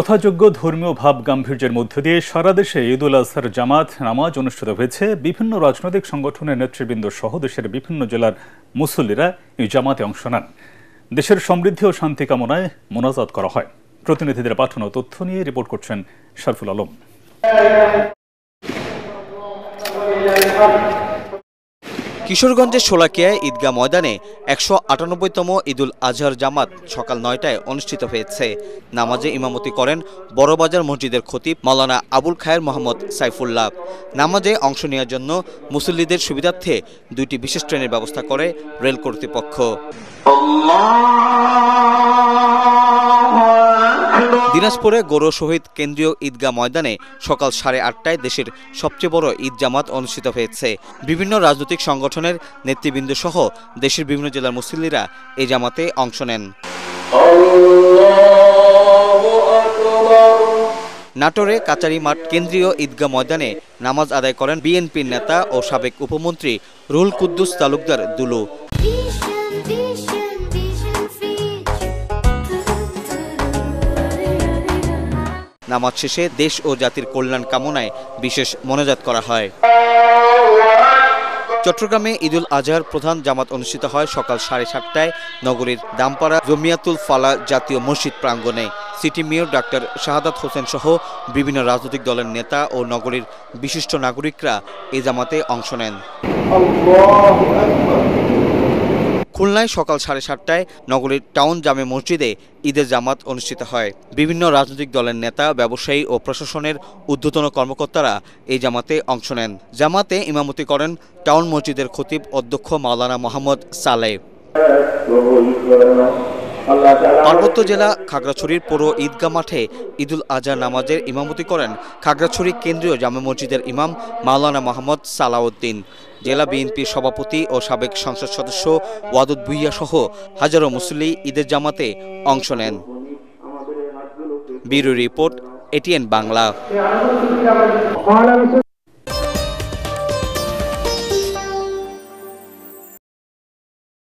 যথাযোগ্য ধর্মীয় ভাব গাম্ভীর্যের মধ্য দিয়ে সারা দেশে ঈদ উল আজহার জামাত নামাজ অনুষ্ঠিত হয়েছে। বিভিন্ন রাজনৈতিক সংগঠনের নেতৃবৃন্দ সহ দেশের বিভিন্ন জেলার মুসল্লিরা এই জামাতে অংশ নেন। দেশের সমৃদ্ধি ও শান্তি কামনায় মোনাজাত করা হয়। প্রতিনিধিদের পাঠানো তথ্য নিয়ে রিপোর্ট করছেন শরফুল আলম। কিশোরগঞ্জের শোলাকিয়ায় ঈদগাহ ময়দানে ১৯৮তম ঈদুল আজহার জামাত সকাল ৯টায় অনুষ্ঠিত হয়েছে। নামাজে ইমামতি করেন বড়বাজার মসজিদের খতিব মাওলানা আবুল খায়ের মোহাম্মদ সাইফুল্লাহ। নামাজে অংশ নেওয়ার জন্য মুসল্লিদের সুবিধার্থে ২টি বিশেষ ট্রেনের ব্যবস্থা করে রেল কর্তৃপক্ষ। দিনাজপুরে গৌর শহীদ কেন্দ্রীয় ঈদগাহ ময়দানে সকাল ৮:৩০টায় দেশের সবচেয়ে বড় ঈদ জামাত অনুষ্ঠিত হয়েছে। বিভিন্ন রাজনৈতিক সংগঠনের নেতৃবৃন্দ সহ দেশের বিভিন্ন জেলার মুসল্লিরা এই জামাতে অংশ নেন। নাটোরে কাচারি মাঠ কেন্দ্রীয় ঈদগাহ ময়দানে নামাজ আদায় করেন বিএনপির নেতা ও সাবেক উপমন্ত্রী রুহুল কুদ্দুস তালুকদার দুলু। নামাজ শেষে দেশ ও জাতির কল্যাণ কামনায় বিশেষ মোনাজাত করা হয়। চট্টগ্রামে ঈদুল আজহার প্রধান জামাত অনুষ্ঠিত হয় সকাল 7:30টায় নগরীর দামপাড়া জমিয়াতুল ফালাহ জাতীয় মসজিদ প্রাঙ্গণে। City mayor doctor Shahadat Hossain সহ বিভিন্ন রাজনৈতিক দলের নেতা ও নগরীর বিশিষ্ট নাগরিকরা এই জামাতে অংশ নেন। খুলনায় সকাল 7:30টায় নগরীর টাউন জামে মসজিদে ঈদের জামাত অনুষ্ঠিত হয়। বিভিন্ন রাজনৈতিক দলের নেতা, ব্যবসায়ী ও প্রশাসনের ঊর্ধ্বতন কর্মকর্তারা এই জামাতে অংশ নেন। জামাতে ইমামতি করেন টাউন মসজিদের খতিব অধ্যক্ষ মাওলানা মোহাম্মদ সালেহ। পার্বত্য জেলা খাগড়াছড়ির পৌর ঈদগাহ মাঠে ঈদুল আজহা নামাজের ইমামতি করেন খাগড়াছড়ি কেন্দ্রীয় জামে মসজিদের ইমাম মাওলানা মোহাম্মদ সালাউদ্দিন। জেলা বিএনপির সভাপতি ও সাবেক সংসদ সদস্য ওয়াদুদ ভুইয়া সহ হাজারো মুসল্লি ঈদের জামাতে অংশ নেন। Bureau report, ATN Bangla.